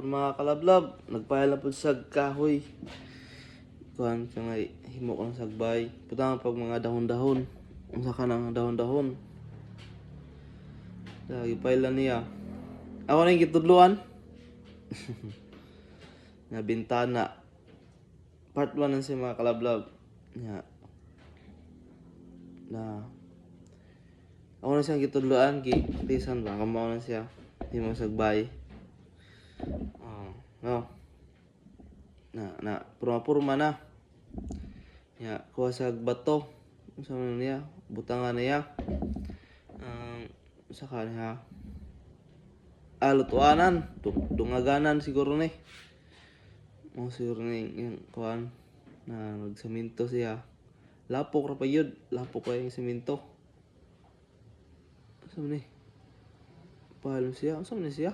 Mga kalablab, nagpahal na po sa kahoy. Kuhan ka nga himo ko ng sagbay. Putang pag mga dahon-dahon. Unsa ka ng dahon-dahon. Lagi pahila niya. Ako na yung kitudluan. Nga bintana. Part 1 na siya mga kalablab. Nga. Na. Ako na siyang kitudluan. Tisan ba? Kamaw na siya. Himo sagbay. No. Purma-purma na. Ya, kuha sa bato. Sa niya, butangan niya. Saka niya. Lutuanan. Dungaganan siguro ni. Siguro ni yung kuhan na nagsaminto siya. Lapok ra pa yun. Lapok pa yung siminto. Saan ni? Pahalong siya? Saan ni siya?